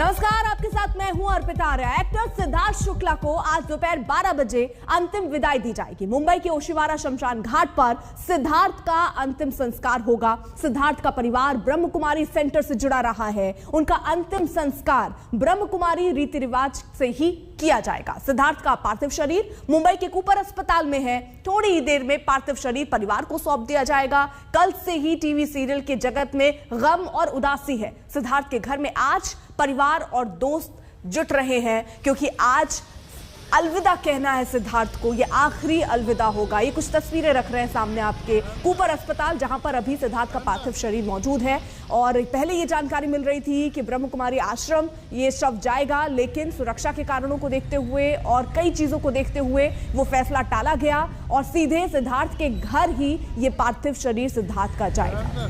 नमस्कार, आपके साथ मैं हूं अर्पिता आर्या। एक्टर सिद्धार्थ शुक्ला को आज दोपहर 12 बजे अंतिम विदाई दी जाएगी। मुंबई के ओशिवारा शमशान घाट पर सिद्धार्थ का अंतिम संस्कार होगा। सिद्धार्थ का परिवार ब्रह्म कुमारी सेंटर से जुड़ा रहा है। उनका अंतिम संस्कार ब्रह्म कुमारी रीति रिवाज से ही किया जाएगा। सिद्धार्थ का पार्थिव शरीर मुंबई के कूपर अस्पताल में है। थोड़ी ही देर में पार्थिव शरीर परिवार को सौंप दिया जाएगा। कल से ही टीवी सीरियल के जगत में गम और उदासी है। सिद्धार्थ के घर में आज परिवार और दोस्त जुट रहे हैं क्योंकि आज अलविदा कहना है सिद्धार्थ को। ये आखिरी अलविदा होगा। ये कुछ तस्वीरें रख रहे हैं सामने आपके कूपर अस्पताल, जहां पर अभी सिद्धार्थ का पार्थिव शरीर मौजूद है। और पहले ये जानकारी मिल रही थी कि ब्रह्म कुमारी आश्रम ये शव जाएगा, लेकिन सुरक्षा के कारणों को देखते हुए और कई चीजों को देखते हुए वो फैसला टाला गया और सीधे सिद्धार्थ के घर ही ये पार्थिव शरीर सिद्धार्थ का जाएगा।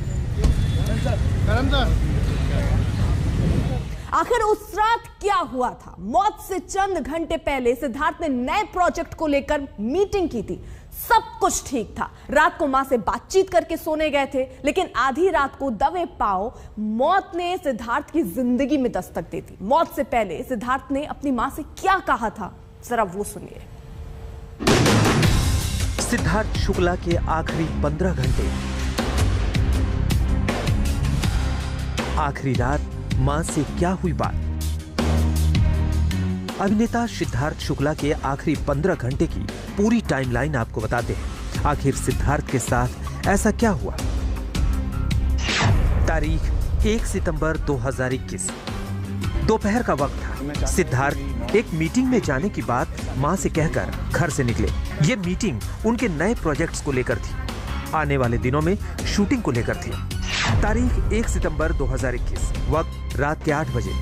आखिर उस रात क्या हुआ था? मौत से चंद घंटे पहले सिद्धार्थ ने नए प्रोजेक्ट को लेकर मीटिंग की थी। सब कुछ ठीक था। रात को मां से बातचीत करके सोने गए थे, लेकिन आधी रात को दबे पांव मौत ने सिद्धार्थ की जिंदगी में दस्तक दी थी। मौत से पहले सिद्धार्थ ने अपनी मां से क्या कहा था, जरा वो सुनिए। सिद्धार्थ शुक्ला के आखिरी 15 घंटे। आखिरी रात मां से क्या हुई बात? अभिनेता सिद्धार्थ शुक्ला के आखिरी 15 घंटे की पूरी टाइमलाइन आपको बताते हैं। आखिर सिद्धार्थ के साथ ऐसा क्या हुआ? तारीख 1 सितंबर 2021, दोपहर का वक्त था। सिद्धार्थ एक मीटिंग में जाने की बात मां से कहकर घर से निकले। ये मीटिंग उनके नए प्रोजेक्ट्स को लेकर थी। आने वाले दिनों में शूटिंग को लेकर थी। तारीख 1 सितंबर 2021, वक्त रात के 8 बजे।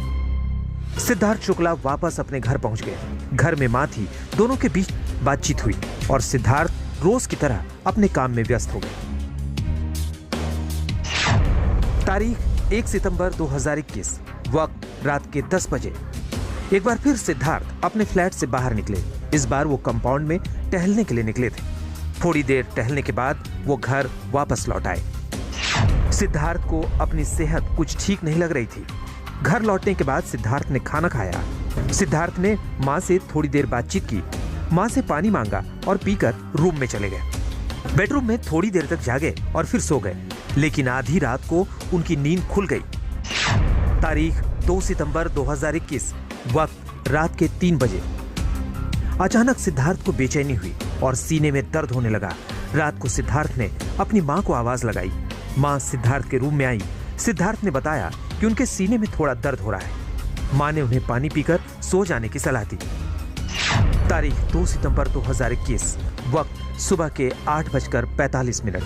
सिद्धार्थ शुक्ला वापस अपने घर पहुंच गए। घर में मां थी। दोनों के बीच बातचीत हुई और सिद्धार्थ रोज की तरह अपने काम में व्यस्त हो गए। तारीख 1 सितंबर 2021, वक्त रात के 10 बजे। एक बार फिर सिद्धार्थ अपने फ्लैट से बाहर निकले। इस बार वो कंपाउंड में टहलने के लिए निकले थे। थोड़ी देर टहलने के बाद वो घर वापस लौट आए। सिद्धार्थ को अपनी सेहत कुछ ठीक नहीं लग रही थी। घर लौटने के बाद सिद्धार्थ ने खाना खाया। सिद्धार्थ ने मां से थोड़ी देर बातचीत की। मां से पानी मांगा और पीकर रूम में चले गए। बेडरूम में थोड़ी देर तक जागे और फिर सो गए, लेकिन आधी रात को उनकी नींद खुल गई। तारीख 2 सितंबर 2021, वक्त रात के 3 बजे। अचानक सिद्धार्थ को बेचैनी हुई और सीने में दर्द होने लगा। रात को सिद्धार्थ ने अपनी मां को आवाज लगाई। मां सिद्धार्थ के रूम में आई। सिद्धार्थ ने बताया कि उनके सीने में थोड़ा दर्द हो रहा है। मां ने उन्हें पानी पीकर सो जाने की सलाह दी। तारीख 2 सितंबर 2021, वक्त सुबह के 8:45।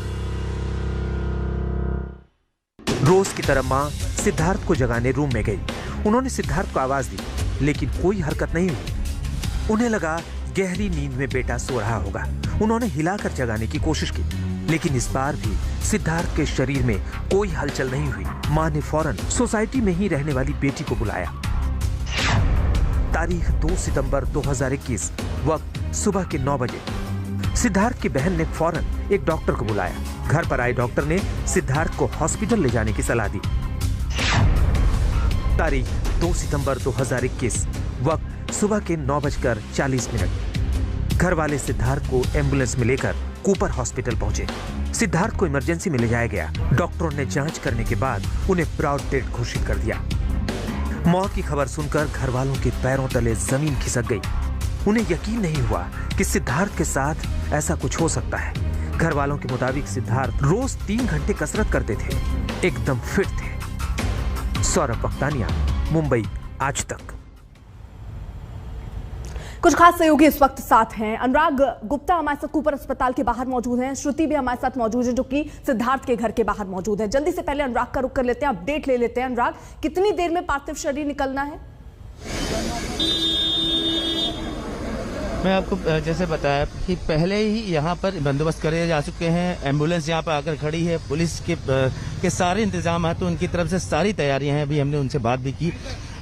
रोज की तरह मां सिद्धार्थ को जगाने रूम में गई। उन्होंने सिद्धार्थ को आवाज दी, लेकिन कोई हरकत नहीं हुई। उन्हें लगा गहरी नींद में बेटा सो रहा होगा। उन्होंने हिलाकर जगाने की कोशिश की, लेकिन इस बार भी सिद्धार्थ के शरीर में कोई हलचल नहीं हुई। मां ने फौरन सोसाइटी में ही रहने वाली बेटी को बुलाया। तारीख 2 सितंबर 2021, वक्त सुबह के 9 बजे। सिद्धार्थ की बहन ने फौरन एक डॉक्टर को बुलाया। घर पर आए डॉक्टर ने सिद्धार्थ को हॉस्पिटल ले जाने की सलाह दी। तारीख 2 सितंबर 2021, वक्त सुबह के 9:40। घर वाले सिद्धार्थ को एम्बुलेंस में लेकर कूपर हॉस्पिटल पहुंचे। सिद्धार्थ को इमरजेंसी में ले जाया गया। डॉक्टरों ने जांच करने के बाद उन्हें प्राउड डेड घोषित कर दिया। मौत की खबर सुनकर घर वालों के पैरों तले जमीन खिसक गई। उन्हें यकीन नहीं हुआ कि सिद्धार्थ के साथ ऐसा कुछ हो सकता है। घर वालों के मुताबिक सिद्धार्थ रोज 3 घंटे कसरत करते थे, एकदम फिट थे। सौरभ बख्तानिया, मुंबई आज तक। कुछ खास सहयोगी इस वक्त साथ हैं। अनुराग गुप्ता हमारे साथ कूपर अस्पताल के बाहर मौजूद हैं। श्रुति भी हमारे साथ मौजूद है, जो कि सिद्धार्थ के घर के बाहर मौजूद है। जल्दी से पहले अनुराग का रुख कर लेते हैं, अपडेट ले लेते हैं। अनुराग, कितनी देर में पार्थिव शरीर निकलना है? मैं आपको जैसे बताया कि पहले ही यहाँ पर बंदोबस्त करे जा चुके हैं। एम्बुलेंस यहाँ पर आकर खड़ी है। पुलिस के सारे इंतजाम है, तो उनकी तरफ से सारी तैयारियां हैं। अभी हमने उनसे बात भी की।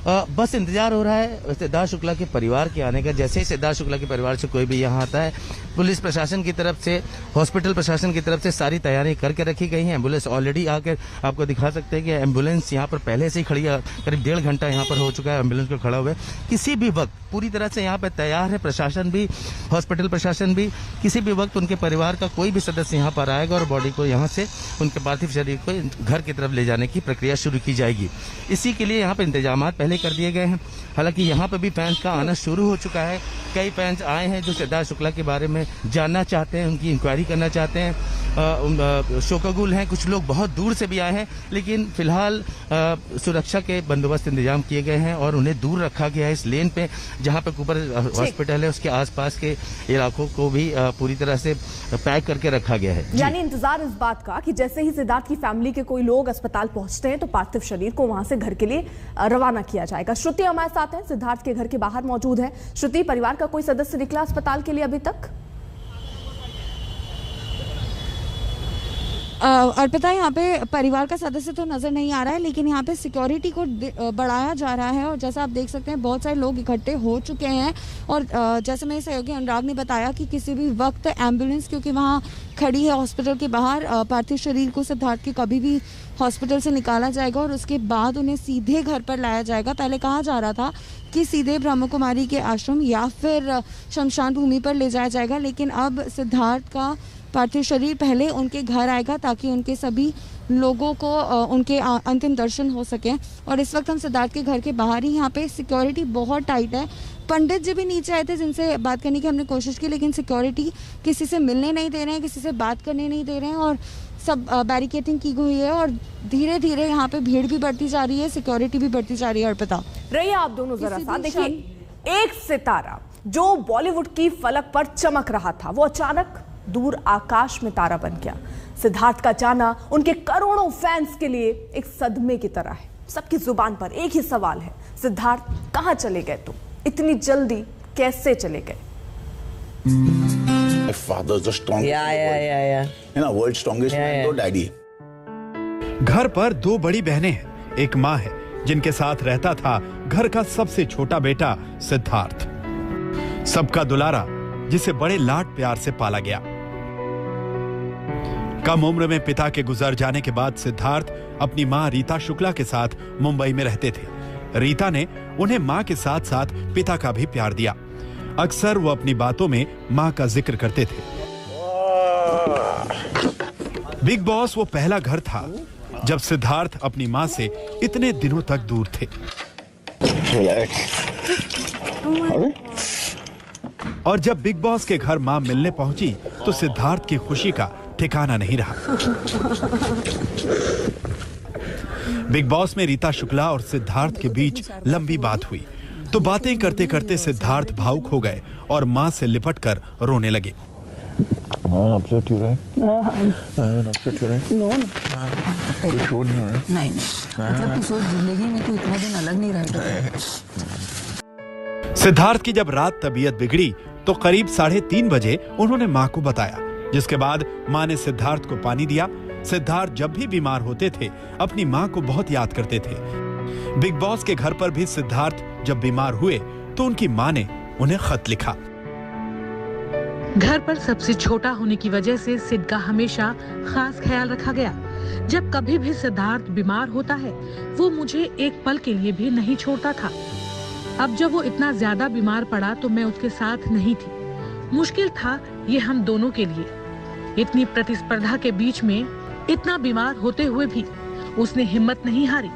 बस इंतजार हो रहा है सिद्धार्थ शुक्ला के परिवार के आने का। जैसे ही सिद्धार्थ शुक्ला के परिवार से कोई भी यहाँ आता है, पुलिस प्रशासन की तरफ से, हॉस्पिटल प्रशासन की तरफ से सारी तैयारी करके रखी गई है। एम्बुलेंस ऑलरेडी आकर आपको दिखा सकते हैं कि एम्बुलेंस यहाँ पर पहले से ही खड़ी है, करीब 1.5 घंटा यहाँ पर हो चुका है एम्बुलेंस को खड़ा हुआ है। किसी भी वक्त पूरी तरह से यहाँ पर तैयार है प्रशासन भी, हॉस्पिटल प्रशासन भी। किसी भी वक्त उनके परिवार का कोई भी सदस्य यहाँ पर आएगा और बॉडी को यहाँ से उनके पार्थिव शरीर को घर की तरफ ले जाने की प्रक्रिया शुरू की जाएगी। इसी के लिए यहाँ पर इंतजाम पहले कर दिए गए हैं। हालांकि यहाँ पर भी फैंस का आना शुरू हो चुका है। कई फैंस आए हैं जो सिद्धार्थ शुक्ला के बारे में जानना चाहते हैं, उनकी इंक्वायरी करना चाहते हैं। शोकागुल हैं, कुछ लोग बहुत दूर से भी आए हैं, लेकिन फिलहाल सुरक्षा के बंदोबस्त इंतजाम किए गए हैं और उन्हें दूर रखा गया है। इस लेन पे जहाँ पे कूपर हॉस्पिटल है उसके आसपास के इलाकों को भी पूरी तरह से पैक करके रखा गया है। यानी इंतजार इस बात का कि जैसे ही सिद्धार्थ की फैमिली के कोई लोग अस्पताल पहुंचते हैं तो पार्थिव शरीर को वहां से घर के लिए रवाना किया जाएगा। श्रुति हमारे साथ है, सिद्धार्थ के घर के बाहर मौजूद है। श्रुति, परिवार का कोई सदस्य निकला अस्पताल के लिए अभी तक? अर्पिता, यहाँ पे परिवार का सदस्य तो नज़र नहीं आ रहा है, लेकिन यहाँ पे सिक्योरिटी को बढ़ाया जा रहा है और जैसा आप देख सकते हैं बहुत सारे लोग इकट्ठे हो चुके हैं। और जैसे मेरे सहयोगी अनुराग ने बताया कि किसी भी वक्त एम्बुलेंस, क्योंकि वहाँ खड़ी है हॉस्पिटल के बाहर, पार्थिव शरीर को सिद्धार्थ के कभी भी हॉस्पिटल से निकाला जाएगा और उसके बाद उन्हें सीधे घर पर लाया जाएगा। पहले कहा जा रहा था कि सीधे ब्रह्म कुमारी के आश्रम या फिर शमशान भूमि पर ले जाया जाएगा, लेकिन अब सिद्धार्थ का पार्थिव शरीर पहले उनके घर आएगा ताकि उनके सभी लोगों को उनके अंतिम दर्शन हो सकें। और इस वक्त हम सिद्धार्थ के घर के बाहर ही, यहाँ पे सिक्योरिटी बहुत टाइट है। पंडित जी भी नीचे आए थे जिनसे बात करने की हमने कोशिश की, लेकिन सिक्योरिटी किसी से मिलने नहीं दे रहे हैं, किसी से बात करने नहीं दे रहे हैं और सब बैरिकेडिंग की हुई है और धीरे धीरे यहाँ पे भीड़ भी बढ़ती जा रही है, सिक्योरिटी भी बढ़ती जा रही है। अर्पिता, रहिए आप दोनों जरा सा। देखिए, एक सितारा जो बॉलीवुड की फलक पर चमक रहा था वो अचानक दूर आकाश में तारा बन गया। सिद्धार्थ का जाना उनके करोड़ों फैंस के लिए एक सदमे की तरह है। सबकी जुबान पर एक ही सवाल है, सिद्धार्थ कहां चले गए? तो इतनी जल्दी कैसे चले गए? My father's the strongest. You know, world's strongest man, तो डैडी। घर पर 2 बड़ी बहनें हैं, एक माँ है जिनके साथ रहता था घर का सबसे छोटा बेटा सिद्धार्थ, सबका दुलारा जिसे बड़े लाड प्यार से पाला गया। कम उम्र में पिता के गुजर जाने के बाद सिद्धार्थ अपनी मां रीता शुक्ला के साथ मुंबई में रहते थे। रीता ने उन्हें मां के साथ साथ पिता का भी प्यार दिया। अक्सर वो अपनी बातों में मां का जिक्र करते थे। बिग बॉस वो पहला घर था जब सिद्धार्थ अपनी मां से इतने दिनों तक दूर थे। और जब बिग बॉस के घर मां मिलने पहुंची तो सिद्धार्थ की खुशी का ठिकाना नहीं रहा। बिग बॉस में रीता शुक्ला और सिद्धार्थ के बीच लंबी बात हुई तो बातें करते करते सिद्धार्थ भावुक हो गए और मां से लिपटकर रोने लगे। सिद्धार्थ की जब रात तबीयत बिगड़ी तो करीब 3:30 बजे उन्होंने मां को बताया, जिसके बाद मां ने सिद्धार्थ को पानी दिया। सिद्धार्थ जब भी बीमार होते थे अपनी मां को बहुत याद करते थे। बिग बॉस के घर पर भी सिद्धार्थ जब बीमार हुए तो उनकी मां ने उन्हें खत लिखा। घर पर सबसे छोटा होने की वजह से सिड का हमेशा खास ख्याल रखा गया। जब कभी भी सिद्धार्थ बीमार होता है वो मुझे एक पल के लिए भी नहीं छोड़ता था। अब जब वो इतना ज्यादा बीमार पड़ा तो मैं उसके साथ नहीं थी। मुश्किल था ये हम दोनों के लिए। इतनी प्रतिस्पर्धा के बीच में इतना बीमार होते हुए भी उसने हिम्मत नहीं हारी।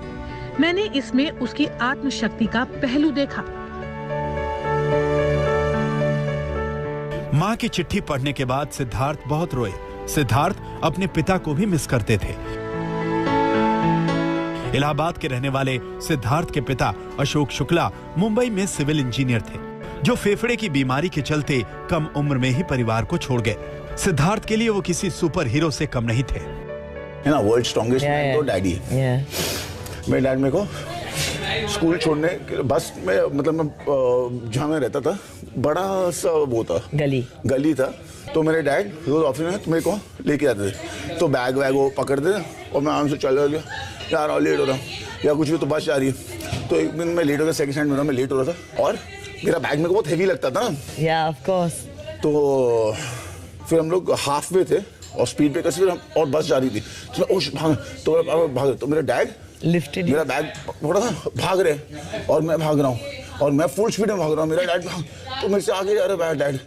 मैंने इसमें उसकी आत्मशक्ति का पहलू देखा। मां की चिट्ठी पढ़ने के बाद सिद्धार्थ बहुत रोए। सिद्धार्थ अपने पिता को भी मिस करते थे। इलाहाबाद के रहने वाले सिद्धार्थ के पिता अशोक शुक्ला मुंबई में सिविल इंजीनियर थे, जो फेफड़े की बीमारी के चलते कम उम्र में ही परिवार को छोड़ गए। सिद्धार्थ के लिए वो किसी सुपर हीरो से कम नहीं थे। वर्ल्ड स्ट्रॉन्गेस्ट मैन तो डैडी। मेरे डैड मेरे को स्कूल छोड़ने बस में, मतलब मैं जहाँ मैं रहता था बड़ा सा वो था, गली था, तो मेरे डैड रोज ऑफिस में मेरे को लेके आते थे। तो बैग वैग वो पकड़ते थे और मैं आराम से चल गया, यार और लेट हो रहा हूँ या कुछ भी, तो बस जा रही है। तो एक दिन मैं लेट हो गया, सेकंड स्टैंड में था, मैं लेट हो रहा था और मेरा बैग मेरे को बहुत हेवी लगता था ना। Of course. तो फिर हम लोग हाफ वे थे और स्पीड ब्रेकर से फिर हम और बस जा रही थी तो मेरा डैड लिफ्टेड, मेरा बैग थोड़ा सा भाग रहे और मैं भाग रहा हूँ और मैं फुल स्पीड में भाग रहा हूँ, मेरा डैड तो मेरे से आगे जा रहा है डैड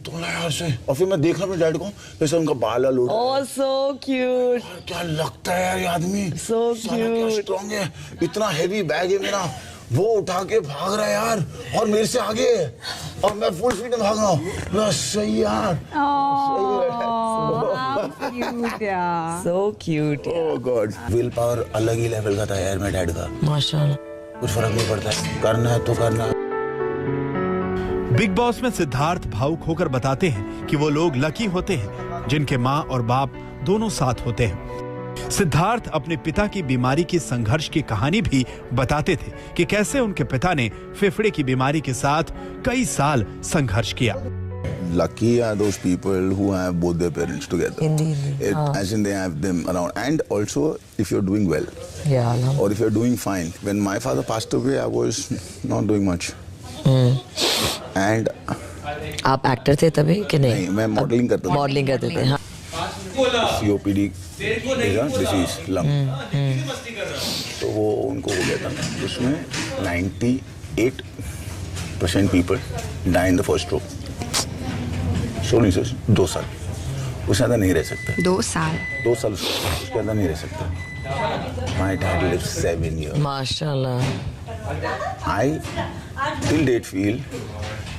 तो यार से, और फिर मैं देख रहा हूँ मेरे डैड को जैसे उनका बाल उड़ सो क्यूट, क्या लगता है यार ये आदमी सो क्यूट, स्ट्रॉन्ग है, इतना हेवी बैग है मेरा, वो उठा के भाग रहा है यार और मेरे से आगे और मैं फुल स्पीड में भाग रहा हूँ, बस सही यार, so cute. Oh God, will power अलग ही लेवल का था यार मेरे डैड का, माशाल्लाह, कुछ फर्क नहीं पड़ता है, करना है तो करना है। बिग बॉस में सिद्धार्थ भावुक होकर बताते हैं कि वो लोग लकी होते हैं जिनके माँ और बाप दोनों साथ होते हैं। सिद्धार्थ अपने पिता की बीमारी की संघर्ष की कहानी भी बताते थे कि कैसे उनके पिता ने फेफड़े की बीमारी के साथ कई साल संघर्ष किया। Lucky are those people who have both their parents together. Indeed. As in they have them around. And also, if you're doing well, or if you're doing fine. When my father passed away, I was not doing much. And आप actor थे तभी कि नहीं? मैं modelling करता था। Modelling करते थे, हाँ। COPD is a disease, lung. तो वो उनको हो गया था, उसमें 98% people die in the first stroke. 2 साल, उससे ज़्यादा नहीं रह सकता। 2 साल? 2 साल उसके ज़्यादा नहीं रह सकता। My dad lived 7 years. माशाल्लाह। I till date feel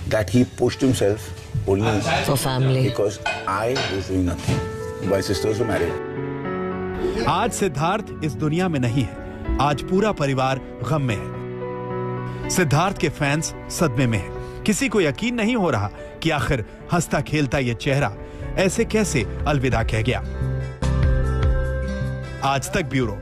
that he pushed himself only for family because I was doing nothing. My sisters were married. आज सिद्धार्थ इस दुनिया में नहीं है, आज पूरा परिवार गम में है। सिद्धार्थ के फैंस सदमे में हैं। किसी को यकीन नहीं हो रहा कि आखिर हंसता खेलता ये चेहरा ऐसे कैसे अलविदा कह गया। आज तक ब्यूरो।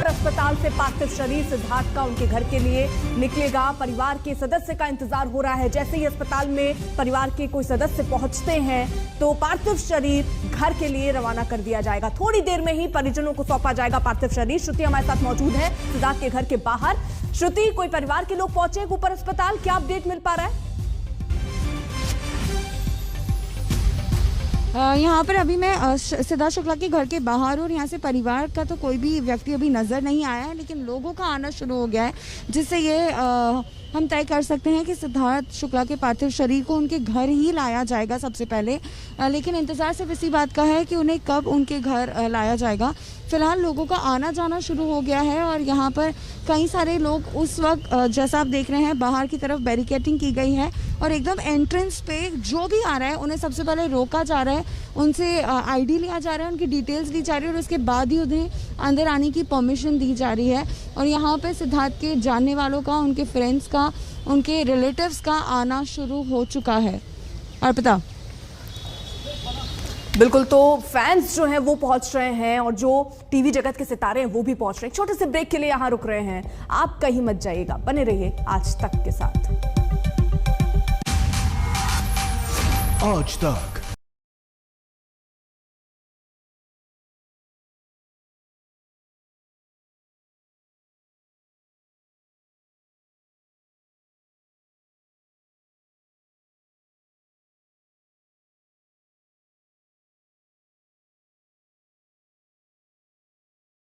अस्पताल से पार्थिव शरीर सिद्धार्थ का उनके घर के लिए निकलेगा। परिवार के सदस्य का इंतजार हो रहा है। जैसे ही अस्पताल में परिवार के कोई सदस्य पहुंचते हैं तो पार्थिव शरीर घर के लिए रवाना कर दिया जाएगा। थोड़ी देर में ही परिजनों को सौंपा जाएगा पार्थिव शरीर। श्रुति हमारे साथ मौजूद है सिद्धार्थ के घर के बाहर। श्रुति, कोई परिवार के लोग पहुंचे ऊपर अस्पताल, क्या अपडेट मिल पा रहा है? यहाँ पर अभी मैं सिद्धार्थ शुक्ला के घर के बाहर और यहाँ से परिवार का तो कोई भी व्यक्ति अभी नज़र नहीं आया है, लेकिन लोगों का आना शुरू हो गया है, जिससे ये हम तय कर सकते हैं कि सिद्धार्थ शुक्ला के पार्थिव शरीर को उनके घर ही लाया जाएगा सबसे पहले। लेकिन इंतज़ार सिर्फ इसी बात का है कि उन्हें कब उनके घर लाया जाएगा। फिलहाल लोगों का आना जाना शुरू हो गया है और यहाँ पर कई सारे लोग उस वक्त जैसा आप देख रहे हैं बाहर की तरफ बैरिकेडिंग की गई है और एकदम एंट्रेंस पे जो भी आ रहा है उन्हें सबसे पहले रोका जा रहा है, उनसे आईडी लिया जा रहा है, उनकी डिटेल्स ली जा रही है और उसके बाद ही उन्हें अंदर आने की परमिशन दी जा रही है। और यहाँ पे सिद्धार्थ के जानने वालों का, उनके फ्रेंड्स का, उनके रिलेटिव्स का आना शुरू हो चुका है। अर्पिता। बिल्कुल, तो फैंस जो हैं वो पहुंच रहे हैं और जो टीवी जगत के सितारे हैं वो भी पहुंच रहे हैं। छोटे से ब्रेक के लिए यहां रुक रहे हैं, आप कहीं मत जाइएगा, बने रहिए आज तक के साथ। आज तक